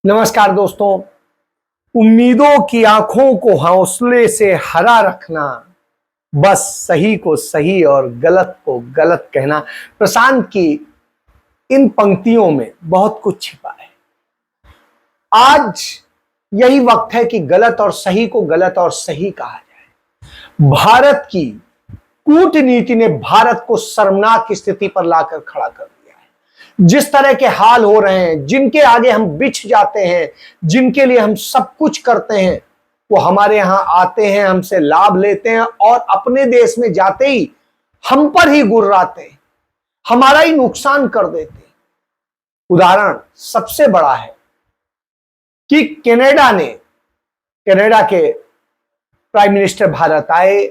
नमस्कार दोस्तों। उम्मीदों की आंखों को हौसले से हरा रखना, बस सही को सही और गलत को गलत कहना। प्रशांत की इन पंक्तियों में बहुत कुछ छिपा है। आज यही वक्त है कि गलत और सही को गलत और सही कहा जाए। भारत की कूटनीति ने भारत को शर्मनाक स्थिति पर लाकर खड़ा कर दिया है। जिस तरह के हाल हो रहे हैं, जिनके आगे हम बिछ जाते हैं, जिनके लिए हम सब कुछ करते हैं, वो हमारे यहां आते हैं, हमसे लाभ लेते हैं और अपने देश में जाते ही हम पर ही गुर्राते हैं, हमारा ही नुकसान कर देते हैं। उदाहरण सबसे बड़ा है कि कनाडा के प्राइम मिनिस्टर भारत आए।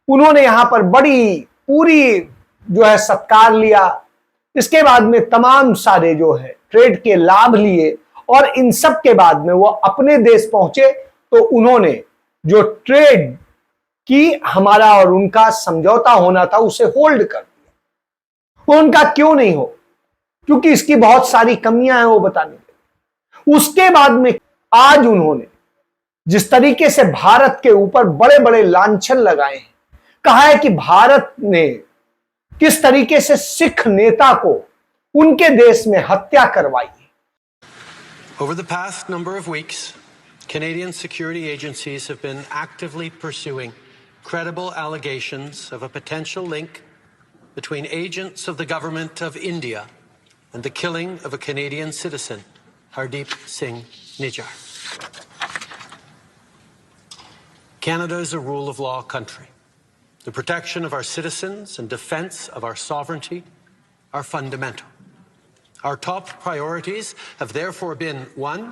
उन्होंने यहां पर बड़ी पूरी जो है सत्कार लिया। इसके बाद में तमाम सारे जो है ट्रेड के लाभ लिए और इन सब के बाद में वो अपने देश पहुंचे तो उन्होंने जो ट्रेड की हमारा और उनका समझौता होना था उसे होल्ड कर दिया। वो उनका क्यों नहीं हो? क्योंकि इसकी बहुत सारी कमियां हैं, वो बताने के। उसके बाद में आज उन्होंने जिस तरीके से भारत के ऊपर बड़े बड़े लांछन लगाए हैं, कहा है कि भारत ने किस तरीके से सिख नेता को उनके देश में हत्या करवाई है। Over the past number of weeks, Canadian security agencies have been actively pursuing credible allegations of a potential link between agents of the government of India and the killing of a Canadian citizen, Hardeep Singh Nijjar. Canada is a rule of law country. The protection of our citizens and defense of our sovereignty are fundamental. Our top priorities have therefore been, one,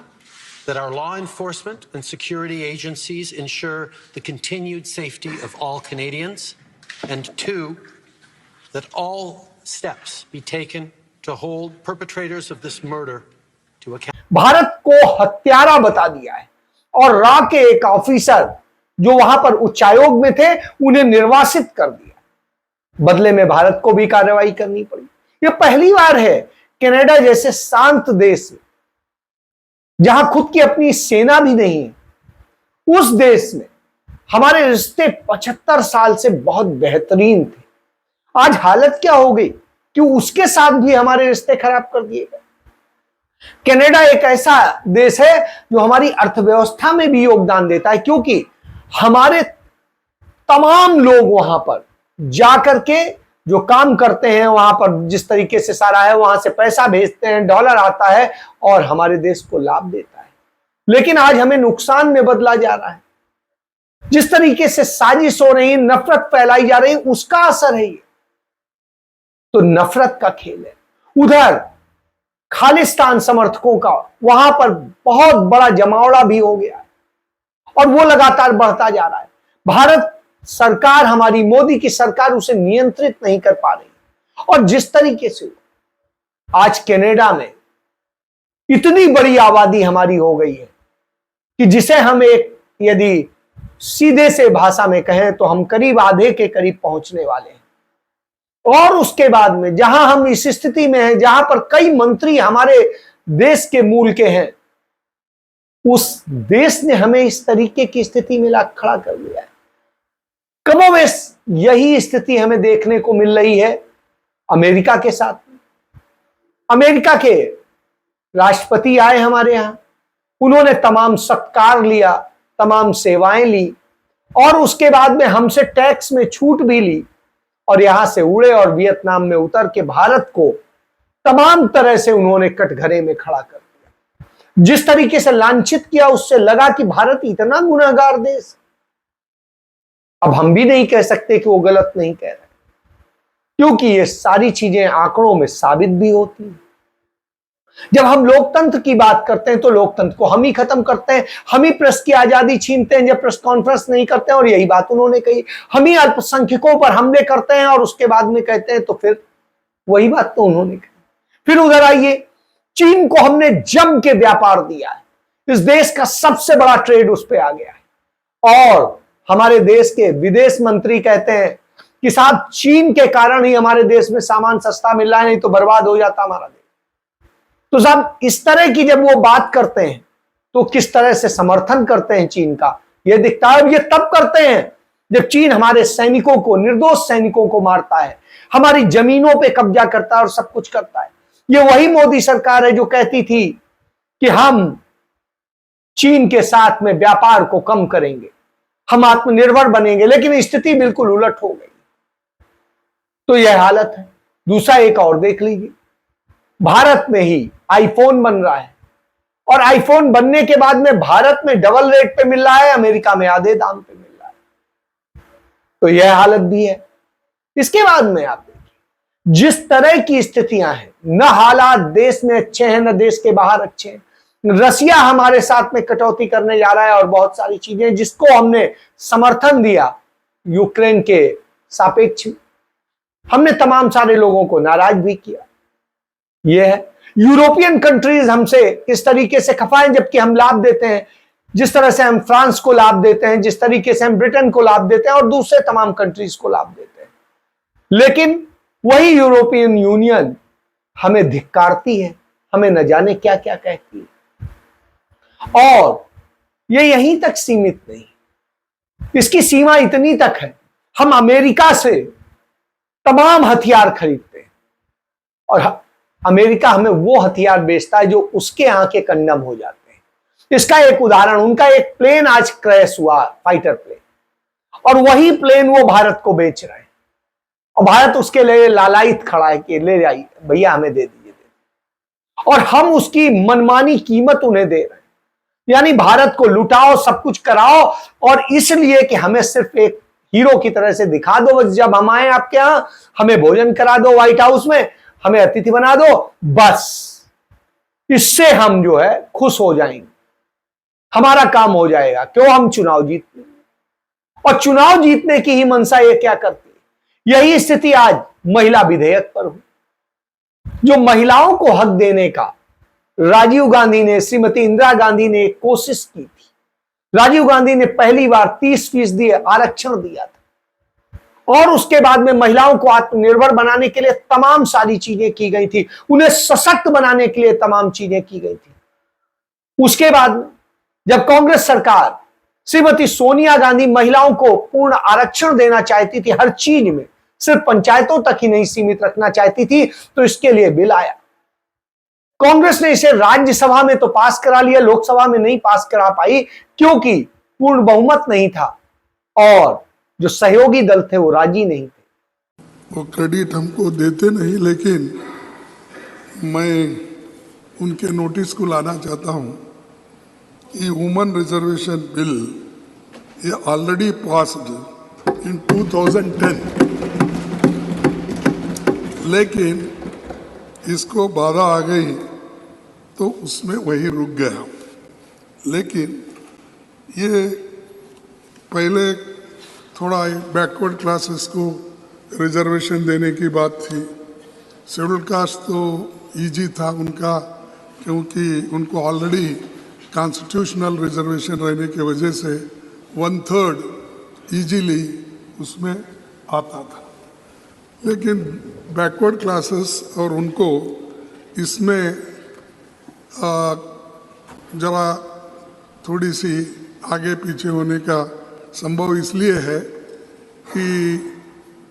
that our law enforcement and security agencies ensure the continued safety of all Canadians, and two, that all steps be taken to hold perpetrators of this murder to account. Bharat को हत्यारा बता दिया है और raw के एक officer जो वहां पर उच्चायोग में थे उन्हें निर्वासित कर दिया। बदले में भारत को भी कार्रवाई करनी पड़ी। यह पहली बार है कनाडा जैसे शांत देश में, जहां खुद की अपनी सेना भी नहीं है, उस देश में हमारे रिश्ते 75 साल से बहुत बेहतरीन थे। आज हालत क्या हो गई कि उसके साथ भी हमारे रिश्ते खराब कर दिए गए। कनाडा एक ऐसा देश है जो हमारी अर्थव्यवस्था में भी योगदान देता है, क्योंकि हमारे तमाम लोग वहां पर जाकर के जो काम करते हैं, वहां पर जिस तरीके से सारा है, वहां से पैसा भेजते हैं, डॉलर आता है और हमारे देश को लाभ देता है। लेकिन आज हमें नुकसान में बदला जा रहा है। जिस तरीके से साजिश हो रही है, नफरत फैलाई जा रही है, उसका असर है ये। तो नफरत का खेल है। उधर खालिस्तान समर्थकों का वहां पर बहुत बड़ा जमावड़ा भी हो गया है और वो लगातार बढ़ता जा रहा है। भारत सरकार, हमारी मोदी की सरकार उसे नियंत्रित नहीं कर पा रही। और जिस तरीके से आज कनाडा में इतनी बड़ी आबादी हमारी हो गई है कि जिसे हम एक यदि सीधे से भाषा में कहें तो हम करीब आधे के करीब पहुंचने वाले हैं। और उसके बाद में जहां हम इस स्थिति में हैं, जहां पर कई मंत्री हमारे देश के मूल के हैं, उस देश ने हमें इस तरीके की स्थिति में ला खड़ा कर दिया है। कमोबेश यही स्थिति हमें देखने को मिल रही है अमेरिका के साथ। अमेरिका के राष्ट्रपति आए हमारे यहां, उन्होंने तमाम सत्कार लिया, तमाम सेवाएं ली और उसके बाद में हमसे टैक्स में छूट भी ली और यहां से उड़े और वियतनाम में उतर के भारत को तमाम तरह से उन्होंने कटघरे में खड़ा कर दिया। जिस तरीके से लांछित किया, उससे लगा कि भारत इतना गुनहगार देश। अब हम भी नहीं कह सकते कि वो गलत नहीं कह रहे, क्योंकि ये सारी चीजें आंकड़ों में साबित भी होती हैं। जब हम लोकतंत्र की बात करते हैं तो लोकतंत्र को हम ही खत्म करते हैं, हम ही प्रेस की आजादी छीनते हैं जब प्रेस कॉन्फ्रेंस नहीं करते हैं, और यही बात उन्होंने कही। हम ही अल्पसंख्यकों पर हमले करते हैं और उसके बाद में कहते हैं, तो फिर वही बात तो उन्होंने कही। फिर उधर आइए, चीन को हमने जम के व्यापार दिया है। इस देश का सबसे बड़ा ट्रेड उस पर आ गया है और हमारे देश के विदेश मंत्री कहते हैं कि साहब चीन के कारण ही हमारे देश में सामान सस्ता मिल रहा है, नहीं तो बर्बाद हो जाता हमारा देश। तो साहब इस तरह की जब वो बात करते हैं तो किस तरह से समर्थन करते हैं चीन का, यह दिखता है। ये तब करते हैं जब चीन हमारे सैनिकों को, निर्दोष सैनिकों को मारता है, हमारी जमीनों पे कब्जा करता है और सब कुछ करता है। ये वही मोदी सरकार है जो कहती थी कि हम चीन के साथ में व्यापार को कम करेंगे, हम आत्मनिर्भर बनेंगे, लेकिन स्थिति बिल्कुल उलट हो गई। तो यह हालत है। दूसरा एक और देख लीजिए, भारत में ही आईफोन बन रहा है और आईफोन बनने के बाद में भारत में डबल रेट पे मिल रहा है, अमेरिका में आधे दाम पे मिल रहा है। तो यह हालत भी है। इसके बाद में आप देखिए जिस तरह की स्थितियां हैं, न हालात देश में अच्छे हैं, न देश के बाहर अच्छे हैं। रसिया हमारे साथ में कटौती करने जा रहा है और बहुत सारी चीजें जिसको हमने समर्थन दिया यूक्रेन के सापेक्ष, हमने तमाम सारे लोगों को नाराज भी किया। यह है यूरोपियन कंट्रीज हमसे किस तरीके से खफा हैं, जबकि हम लाभ देते हैं। जिस तरह से हम फ्रांस को लाभ देते हैं, जिस तरीके से हम ब्रिटेन को लाभ देते हैं और दूसरे तमाम कंट्रीज को लाभ देते हैं, लेकिन वही यूरोपियन यूनियन हमें धिक्कारती है, हमें न जाने क्या क्या कहती है। और ये यहीं तक सीमित नहीं, इसकी सीमा इतनी तक है, हम अमेरिका से तमाम हथियार खरीदते हैं और अमेरिका हमें वो हथियार बेचता है जो उसके आंखें कंडम हो जाते हैं। इसका एक उदाहरण, उनका एक प्लेन आज क्रैश हुआ, फाइटर प्लेन, और वही प्लेन वो भारत को बेच रहे हैं और भारत उसके लिए लालायित खड़ा है कि ले जाइए भैया, हमें दे दीजिए, और हम उसकी मनमानी कीमत उन्हें दे रहे हैं। यानी भारत को लुटाओ, सब कुछ कराओ, और इसलिए कि हमें सिर्फ एक हीरो की तरह से दिखा दो, बस जब हम आए आपके यहां हमें भोजन करा दो, व्हाइट हाउस में हमें अतिथि बना दो, बस इससे हम जो है खुश हो जाएंगे, हमारा काम हो जाएगा। क्यों? हम चुनाव जीतते, और चुनाव जीतने की ही मंशा ये क्या करती है। यही स्थिति आज महिला विधेयक पर हुई। जो महिलाओं को हक देने का राजीव गांधी ने, श्रीमती इंदिरा गांधी ने एक कोशिश की थी। राजीव गांधी ने पहली बार 30% आरक्षण दिया था और उसके बाद में महिलाओं को आत्मनिर्भर बनाने के लिए तमाम सारी चीजें की गई थी, उन्हें सशक्त बनाने के लिए तमाम चीजें की गई थी। उसके बाद में जब कांग्रेस सरकार, श्रीमती सोनिया गांधी महिलाओं को पूर्ण आरक्षण देना चाहती थी, हर चीज में, सिर्फ पंचायतों तक ही नहीं सीमित रखना चाहती थी, तो इसके लिए बिल आया। कांग्रेस ने इसे राज्यसभा में तो पास करा लिया, लोकसभा में नहीं पास करा पाई क्योंकि पूर्ण बहुमत नहीं था और जो सहयोगी दल थे वो राजी नहीं थे। वो क्रेडिट हमको देते नहीं, लेकिन मैं उनके नोटिस को लाना चाहता हूं कि वुमेन रिजर्वेशन बिल ये ऑलरेडी पास्ड इन 2010, लेकिन इसको बाधा आ गई तो उसमें वही रुक गया। लेकिन ये पहले थोड़ा बैकवर्ड क्लासेस को रिजर्वेशन देने की बात थी। शेड्यूल कास्ट तो इजी था उनका, क्योंकि उनको ऑलरेडी कॉन्स्टिट्यूशनल रिजर्वेशन रहने की वजह से 1/3 इजीली उसमें आता था। लेकिन बैकवर्ड क्लासेस और उनको इसमें जरा थोड़ी सी आगे पीछे होने का संभव इसलिए है कि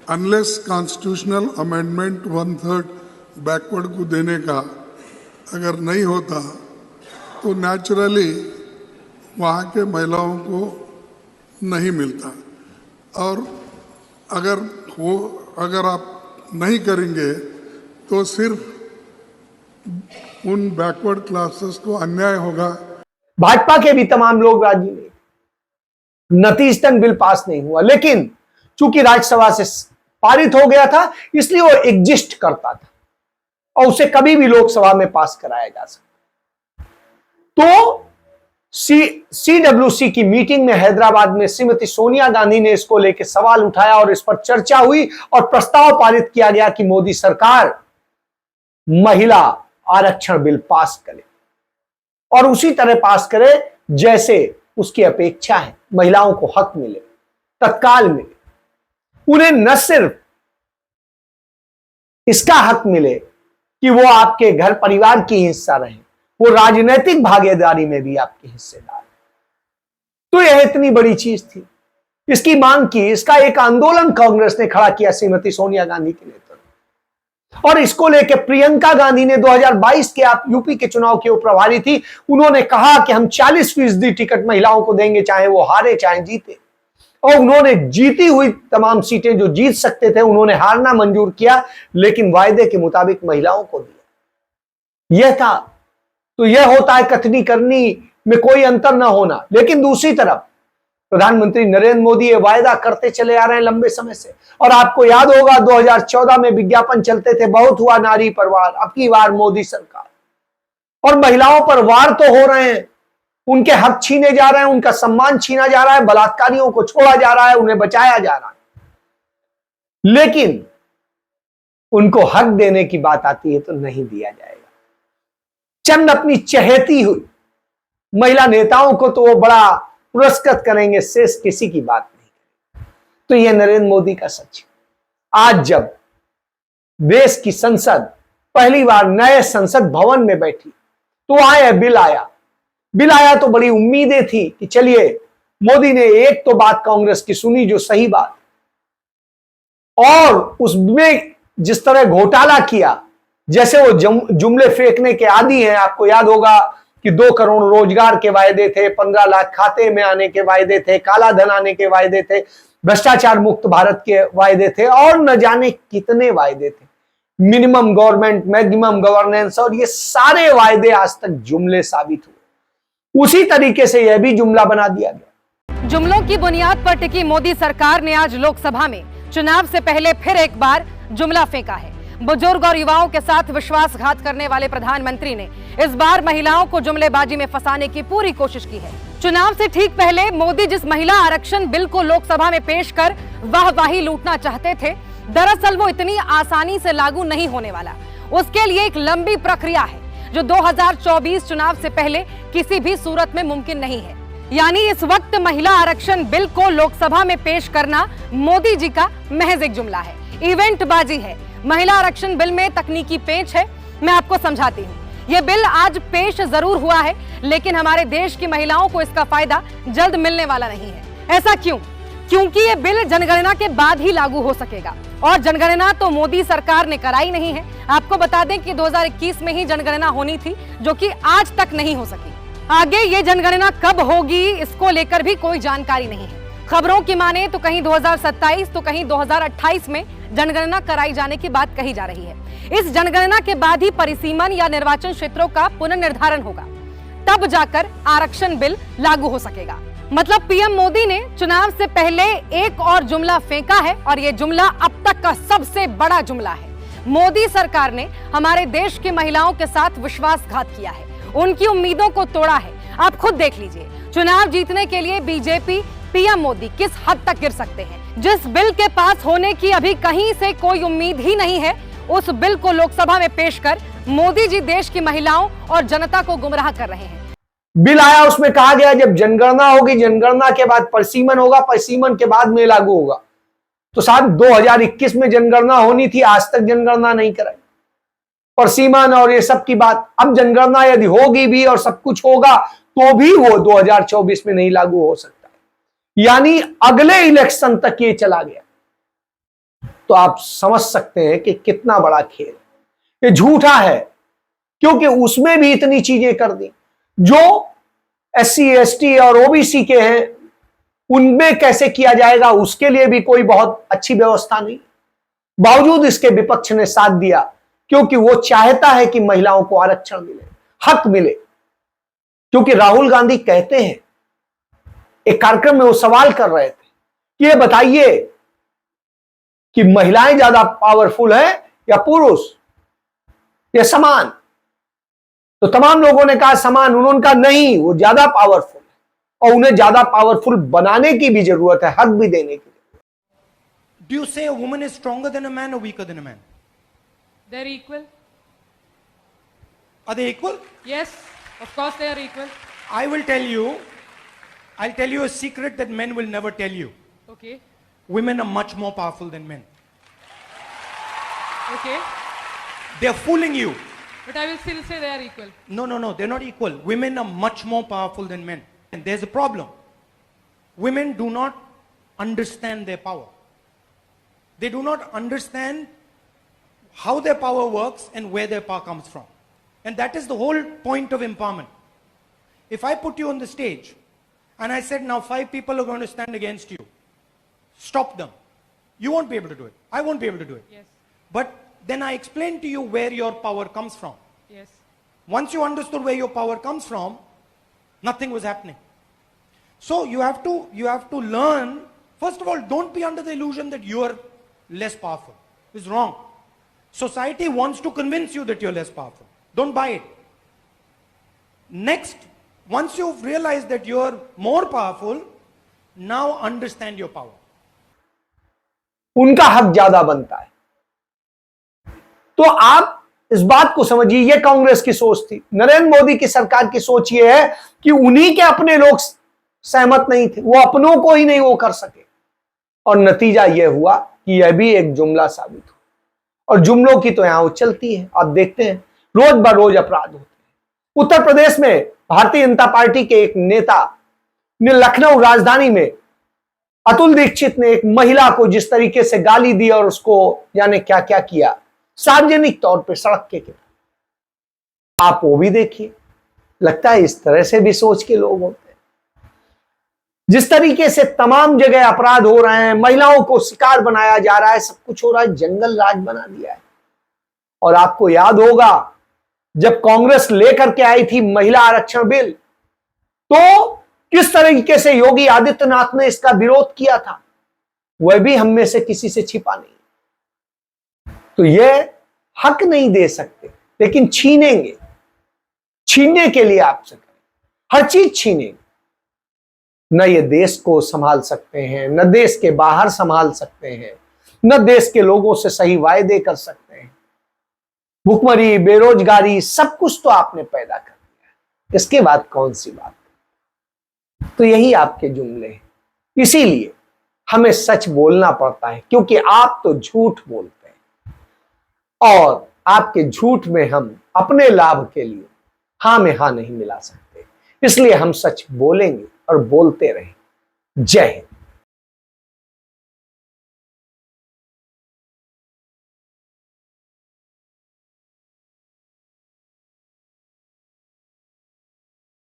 अनलेस कॉन्स्टिट्यूशनल अमेंडमेंट 1/3 बैकवर्ड को देने का अगर नहीं होता तो नेचुरली वहाँ के महिलाओं को नहीं मिलता, और अगर आप नहीं करेंगे तो सिर्फ उन बैकवर्ड क्लासेस को अन्याय होगा। भाजपा के भी तमाम लोग राजी नहीं, नतीजतन बिल पास नहीं हुआ, लेकिन चूंकि राज्यसभा से पारित हो गया था इसलिए वो एग्जिस्ट करता था और उसे कभी भी लोकसभा में पास कराया जा सकता। तो CWC की मीटिंग में हैदराबाद में श्रीमती सोनिया गांधी ने इसको लेकर सवाल उठाया और इस पर चर्चा हुई और प्रस्ताव पारित किया गया कि मोदी सरकार महिला आरक्षण बिल पास करे और उसी तरह पास करे जैसे उसकी अपेक्षा है, महिलाओं को हक मिले, तत्काल मिले। उन्हें न सिर्फ इसका हक मिले कि वो आपके घर परिवार की हिस्सा रहे, वो राजनीतिक भागीदारी में भी आपके हिस्सेदार। तो यह इतनी बड़ी चीज थी, इसकी मांग की, इसका एक आंदोलन कांग्रेस ने खड़ा किया श्रीमती सोनिया गांधी के नेतृत्व। और इसको लेकर प्रियंका गांधी ने 2022 के आप यूपी के चुनाव के प्रभारी थी, उन्होंने कहा कि हम 40% टिकट महिलाओं को देंगे, चाहे वो हारे चाहे जीते। और उन्होंने जीती हुई तमाम सीटें जो जीत सकते थे उन्होंने हारना मंजूर किया, लेकिन वायदे के मुताबिक महिलाओं को दिया। यह था। तो यह होता है कथनी करनी में कोई अंतर ना होना। लेकिन दूसरी तरफ प्रधानमंत्री नरेंद्र मोदी ये वायदा करते चले आ रहे हैं लंबे समय से। और आपको याद होगा 2014 में विज्ञापन चलते थे, बहुत हुआ नारी पर वार, अब की बार मोदी सरकार। और महिलाओं पर वार तो हो रहे हैं, उनके हक छीने जा रहे हैं, उनका सम्मान छीना जा रहा है, बलात्कारियों को छोड़ा जा रहा है, उन्हें बचाया जा रहा है। लेकिन उनको हक देने की बात आती है तो नहीं दिया जाएगा। चंद अपनी चहेती हुई महिला नेताओं को तो वो बड़ा पुरस्कृत करेंगे, शेष किसी की बात नहीं। तो यह नरेंद्र मोदी का सच है। आज जब देश की संसद पहली बार नए संसद भवन में बैठी तो वहां यह बिल आया तो बड़ी उम्मीदें थी कि चलिए मोदी ने एक तो बात कांग्रेस की सुनी जो सही बात, और उसमें जिस तरह घोटाला किया, जैसे वो जुमले फेंकने के आदी हैं। आपको याद होगा कि 2 करोड़ रोजगार के वायदे थे, 15 लाख खाते में आने के वायदे थे, काला धन आने के वायदे थे, भ्रष्टाचार मुक्त भारत के वायदे थे, और न जाने कितने वायदे थे, मिनिमम गवर्नमेंट, मैक्सिमम गवर्नेंस, और ये सारे वायदे आज तक जुमले साबित हुए। उसी तरीके से यह भी जुमला बना दिया गया। जुमलों की बुनियाद पर टिकी मोदी सरकार ने आज लोकसभा में चुनाव से पहले फिर एक बार जुमला फेंका है। बुजुर्ग और युवाओं के साथ विश्वासघात करने वाले प्रधानमंत्री ने इस बार महिलाओं को जुमलेबाजी में फंसाने की पूरी कोशिश की है। चुनाव से ठीक पहले मोदी जिस महिला आरक्षण बिल को लोकसभा में पेश कर वाहवाही लूटना चाहते थे, दरअसल वो इतनी आसानी से लागू नहीं होने वाला। उसके लिए एक लंबी प्रक्रिया है जो 2024 चुनाव से पहले किसी भी सूरत में मुमकिन नहीं है। यानी इस वक्त महिला आरक्षण बिल को लोकसभा में पेश करना मोदी जी का महज एक जुमला है, इवेंट बाजी है। महिला आरक्षण बिल में तकनीकी पेच है, मैं आपको समझाती हूँ। यह बिल आज पेश जरूर हुआ है, लेकिन हमारे देश की महिलाओं को इसका फायदा जल्द मिलने वाला नहीं है। ऐसा क्यों? क्योंकि ये बिल जनगणना के बाद ही लागू हो सकेगा, और जनगणना तो मोदी सरकार ने कराई नहीं है। आपको बता दें कि 2021 में ही जनगणना होनी थी, जो कि आज तक नहीं हो सकी। आगे ये जनगणना कब होगी इसको लेकर भी कोई जानकारी नहीं है। खबरों की माने तो कहीं 2027 तो कहीं 2028 में जनगणना कराई जाने की बात कही जा रही है। इस जनगणना के बाद ही परिसीमन या निर्वाचन क्षेत्रों का पुनर्निर्धारण होगा, तब जाकर आरक्षण बिल लागू हो सकेगा। मतलब पीएम मोदी ने चुनाव से पहले एक और जुमला फेंका है, और यह जुमला अब तक का सबसे बड़ा जुमला है। मोदी सरकार ने हमारे देश की महिलाओं के साथ विश्वासघात किया है, उनकी उम्मीदों को तोड़ा है। आप खुद देख लीजिए, चुनाव जीतने के लिए बीजेपी, पीएम मोदी किस हद तक गिर सकते हैं। जिस बिल के पास होने की अभी कहीं से कोई उम्मीद ही नहीं है, उस बिल को लोकसभा में पेश कर मोदी जी देश की महिलाओं और जनता को गुमराह कर रहे हैं। बिल आया, उसमें कहा गया जब जनगणना होगी, जनगणना के बाद परिसीमन होगा, परिसीमन के बाद में लागू होगा। तो साहब 2021 में जनगणना होनी थी, आज तक जनगणना नहीं कराई। परिसीमन और ये सब की बात, अब जनगणना यदि होगी भी और सब कुछ होगा तो भी वो 2024 में नहीं लागू हो सकता है, यानी अगले इलेक्शन तक ये चला गया। तो आप समझ सकते हैं कि कितना बड़ा खेल ये झूठा है, क्योंकि उसमें भी इतनी चीजें कर दी जो SC ST और OBC के हैं, उनमें कैसे किया जाएगा उसके लिए भी कोई बहुत अच्छी व्यवस्था नहीं। बावजूद इसके विपक्ष ने साथ दिया, क्योंकि वो चाहता है कि महिलाओं को आरक्षण मिले, हक मिले। क्योंकि राहुल गांधी कहते हैं, एक कार्यक्रम में वो सवाल कर रहे थे कि ये बताइए कि महिलाएं ज्यादा पावरफुल है या पुरुष, या समान? तो तमाम लोगों ने कहा समान। उन्होंने कहा नहीं, वो ज्यादा पावरफुल है, और उन्हें ज्यादा पावरफुल बनाने की भी जरूरत है, हक भी देने की। Do you say a woman is stronger than a man or weaker than a man? They're equal. Are they equal? Yes, of course they are equal. I'll tell you a secret that men will never tell you. They're fooling you. But I will still say they are equal. No, they're not equal. Women are much more powerful than men. And there's a problem. Women do not understand their power. They do not understand how their power works and where their power comes from. And that is the whole point of empowerment. If I put you on the stage and I said, now 5 people are going to stand against you, stop them. You won't be able to do it. I won't be able to do it. Yes. But then I explained to you where your power comes from. Yes. Once you understood where your power comes from, nothing was happening. So you have to learn, first of all, don't be under the illusion that you are less powerful. It's wrong. Society wants to convince you that you're less powerful. Don't buy it. Next, once you've realized that you're more powerful, now understand your power. उनका हक ज्यादा बनता है। तो आप इस बात को समझिए, ये कांग्रेस की सोच थी। नरेंद्र मोदी की सरकार की सोच ये है कि उन्हीं के अपने लोग सहमत नहीं थे, वो अपनों को ही नहीं वो कर सके, और नतीजा यह हुआ कि यह भी एक जुमला साबित हुआ। और जुमलों की तो यहां उछलती है, आप देखते हैं रोज बरोज अपराध होते हैं। उत्तर प्रदेश में भारतीय जनता पार्टी के एक नेता ने लखनऊ राजधानी में अतुल दीक्षित ने एक महिला को जिस तरीके से गाली दी और उसको जाने क्या क्या किया सार्वजनिक तौर पे सड़क के किनारे, आप वो भी देखिए। लगता है इस तरह से भी सोच के लोग होते हैं। जिस तरीके से तमाम जगह अपराध हो रहे हैं, महिलाओं को शिकार बनाया जा रहा है, सब कुछ हो रहा है, जंगल राज बना दिया है। और आपको याद होगा जब कांग्रेस लेकर के आई थी महिला आरक्षण बिल, तो किस तरीके से योगी आदित्यनाथ ने इसका विरोध किया था, वह भी हम में से किसी से छिपा नहीं। तो यह हक नहीं दे सकते, लेकिन छीनेंगे। छीनने के लिए आपसे करें, हर चीज छीनेंगे। न ये देश को संभाल सकते हैं, न देश के बाहर संभाल सकते हैं, न देश के लोगों से सही वायदे कर सकते हैं। भुखमरी, बेरोजगारी, सब कुछ तो आपने पैदा कर दिया, इसके बाद कौन सी बात। तो यही आपके जुमले हैं। इसीलिए हमें सच बोलना पड़ता है, क्योंकि आप तो झूठ बोलते हैं और आपके झूठ में हम अपने लाभ के लिए हां में हां नहीं मिला सकते। इसलिए हम सच बोलेंगे और बोलते रहें। जय हिंद।